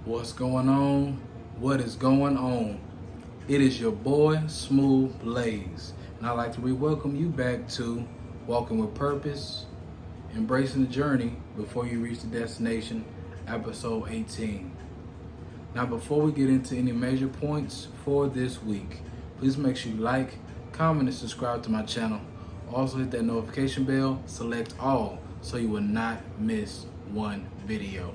What's going on? What is going on? It is your boy Smooth Blaze, and I'd like to re-welcome you back to Walking with Purpose, Embracing the Journey Before You Reach the Destination, episode 18. Now, before we get into any major points for this week, please make sure you like, comment, and subscribe to my channel. Also hit that notification bell, select all, so you will not miss one video.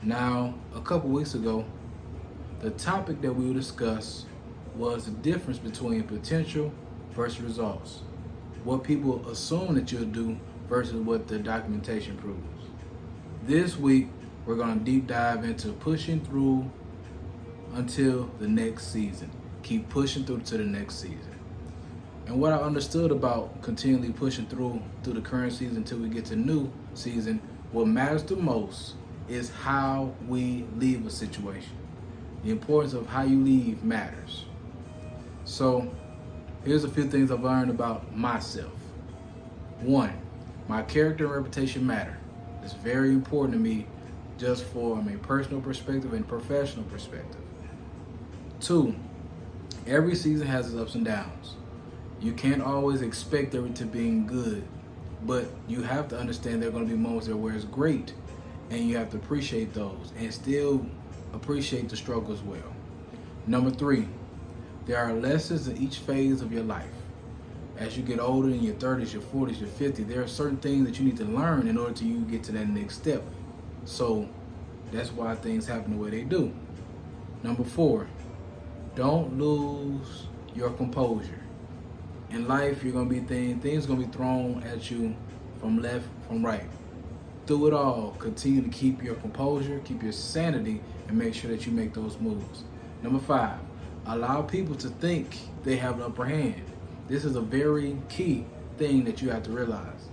Now, a couple weeks ago, the topic that we will discuss was the difference between potential versus results. What people assume that you'll do versus what the documentation proves. This week, we're going to deep dive into pushing through until the next season. Keep pushing through to the next season. And what I understood about continually pushing through the current season until we get to new season, what matters the most is how we leave a situation. The importance of how you leave matters. So here's a few things I've learned about myself. One, my character and reputation matter. It's very important to me just from a personal perspective and professional perspective. Two, every season has its ups and downs. You can't always expect everything to be good, but you have to understand there are going to be moments there where it's great, and you have to appreciate those and still appreciate the struggle as well. Number three, there are lessons in each phase of your life. As you get older in your 30s, your 40s, your 50s, there are certain things that you need to learn in order to you get to that next step. So that's why things happen the way they do. Number four, don't lose your composure. In life, you're gonna be things gonna be thrown at you from left, from right. Through it all, continue to keep your composure, keep your sanity, and make sure that you make those moves. Number five, allow people to think they have the upper hand. This is a very key thing that you have to realize.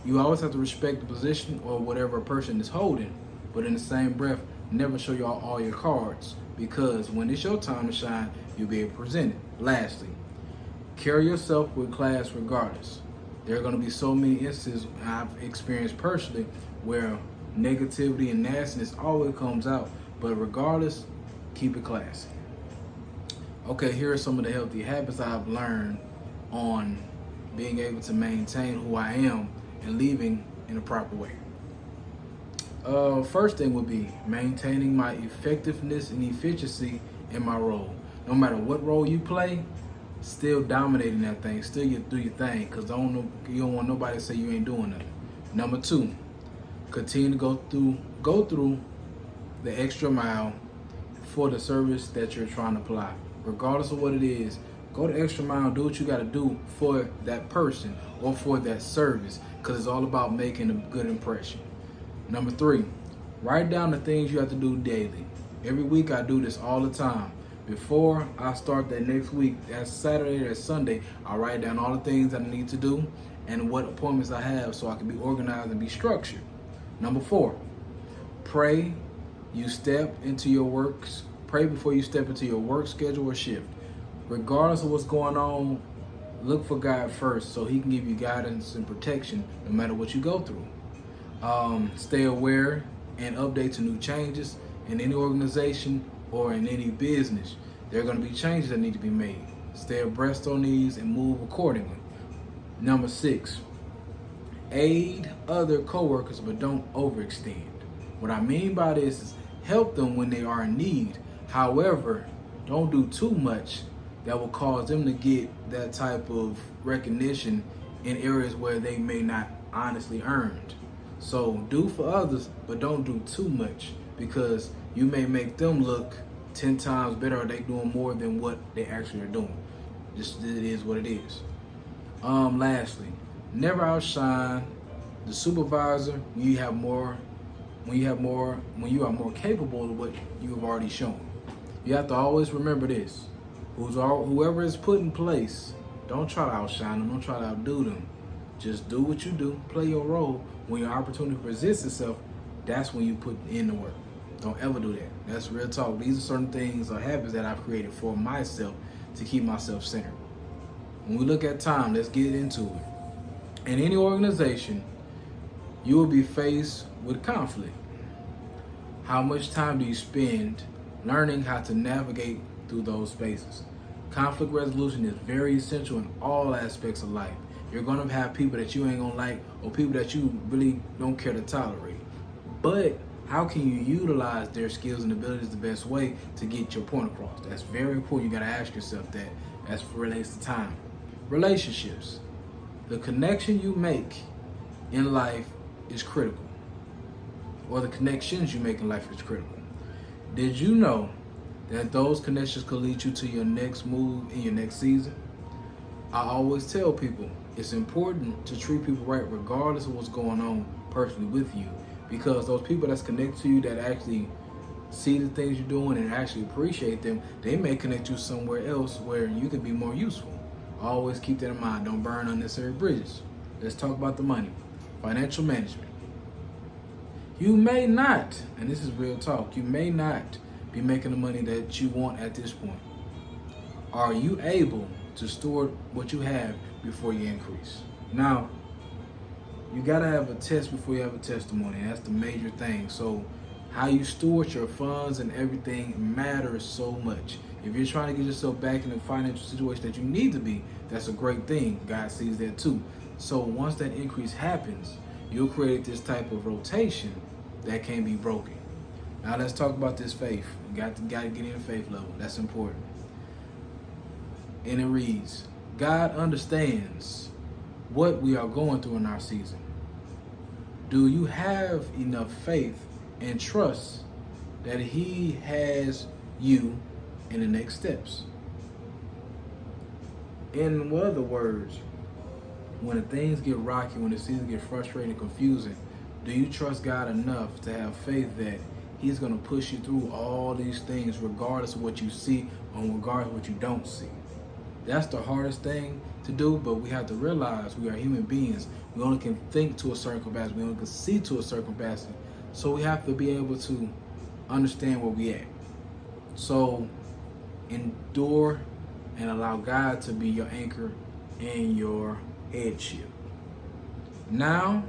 You always have to respect the position or whatever a person is holding, but in the same breath, never show you all your cards, because when it's your time to shine, you'll be able to present it. Lastly, carry yourself with class regardless. There are going to be so many instances I've experienced personally where negativity and nastiness always comes out, but regardless, keep it classy. Okay, here are some of the healthy habits I've learned on being able to maintain who I am and leaving in a proper way. First thing would be maintaining my effectiveness and efficiency in my role. No matter what role you play, still dominating that thing, still you do your thing, because you don't want nobody to say you ain't doing nothing. Number two, continue to go through the extra mile for the service that you're trying to apply. Regardless of what it is, go the extra mile, do what you got to do for that person or for that service, because it's all about making a good impression. Number three, write down the things you have to do daily. Every week I do this all the time. Before I start that next week, that Saturday, that Sunday, I write down all the things I need to do and what appointments I have so I can be organized and be structured. Number four, pray before you step into your work schedule or shift. Regardless of what's going on, look for God first so he can give you guidance and protection no matter what you go through. Stay aware and update to new changes in any organization or in any business. There are going to be changes that need to be made. Stay abreast on these and move accordingly. Number six, aid other coworkers, but don't overextend. What I mean by this is help them when they are in need. However, don't do too much that will cause them to get that type of recognition in areas where they may not honestly earned. So do for others, but don't do too much, because you may make them look 10 times better, or they doing more than what they actually are doing. Just it is what it is. Lastly, never outshine the supervisor when you are more capable of what you have already shown. You have to always remember this. Whoever is put in place, don't try to outshine them, don't try to outdo them. Just do what you do, play your role. When your opportunity presents itself, that's when you put in the work. Don't ever do that. That's real talk. These are certain things or habits that I've created for myself to keep myself centered. When we look at time, let's get into it. In any organization, you will be faced with conflict. How much time do you spend learning how to navigate through those spaces? Conflict resolution is very essential in all aspects of life. You're gonna have people that you ain't gonna like or people that you really don't care to tolerate. But how can you utilize their skills and abilities the best way to get your point across? That's very important. You gotta ask yourself that as it relates to time. Relationships. The connection you make in life is critical. Or the connections you make in life is critical. Did you know that those connections could lead you to your next move in your next season? I always tell people it's important to treat people right regardless of what's going on personally with you, because those people that's connected to you that actually see the things you're doing and actually appreciate them, they may connect you somewhere else where you could be more useful. Always keep that in mind. Don't burn unnecessary bridges. Let's talk about the money. Financial management. You may not, and this is real talk, you may not be making the money that you want at this point. Are you able to store what you have before you increase? Now, you gotta have a test before you have a testimony, and that's the major thing. So how you steward your funds and everything matters so much. If you're trying to get yourself back in a financial situation that you need to be, that's a great thing. God sees that too. So once that increase happens, you'll create this type of rotation that can't be broken. Now let's talk about this faith. You got to get in the faith level. That's important. And it reads, God understands what we are going through in our season. Do you have enough faith and trust that He has you in the next steps? In other words, when the things get rocky, when the season get frustrating and confusing, do you trust God enough to have faith that He's going to push you through all these things regardless of what you see or regardless of what you don't see? That's the hardest thing to do, but we have to realize we are human beings. We only can think to a certain capacity. We only can see to a certain capacity. So we have to be able to understand where we at. So endure and allow God to be your anchor and your headship. Now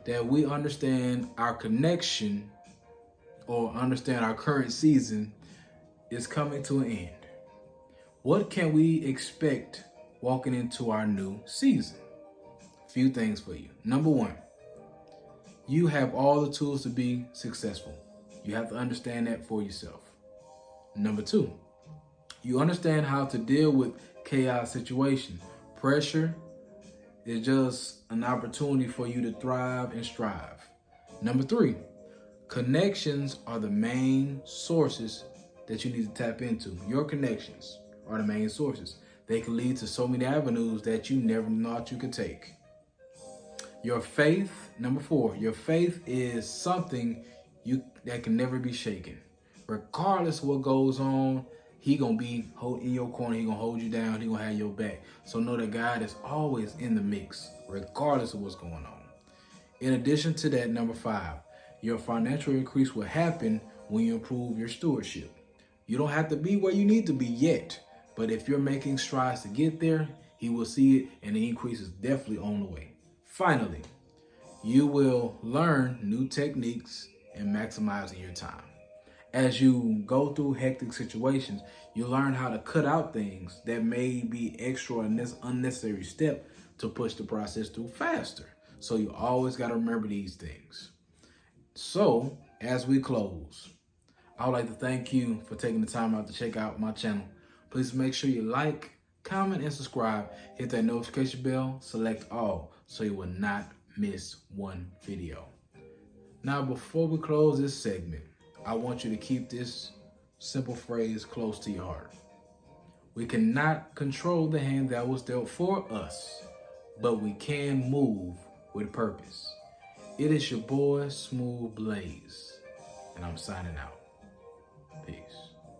that we understand our connection or understand our current season is coming to an end, what can we expect walking into our new season? A few things for you. Number one, you have all the tools to be successful. You have to understand that for yourself. Number two, you understand how to deal with chaos situations. Pressure is just an opportunity for you to thrive and strive. Number three, connections are the main sources that you need to tap into. Your connections are the main sources. They can lead to so many avenues that you never thought you could take. Your faith, number four, your faith is something that can never be shaken. Regardless of what goes on, He gonna be in your corner. He gonna hold you down. He gonna have your back. So know that God is always in the mix, regardless of what's going on. In addition to that, number five, your financial increase will happen when you improve your stewardship. You don't have to be where you need to be yet, but if you're making strides to get there, He will see it, and the increase is definitely on the way. Finally, you will learn new techniques in maximizing your time. As you go through hectic situations, you learn how to cut out things that may be extra and this unnecessary step to push the process through faster. So you always got to remember these things. So as we close, I would like to thank you for taking the time out to check out my channel. Please make sure you like, comment, and subscribe. Hit that notification bell, select all, so you will not miss one video. Now, before we close this segment, I want you to keep this simple phrase close to your heart. We cannot control the hand that was dealt for us, but we can move with purpose. It is your boy, Smooth Blaze, and I'm signing out. Peace.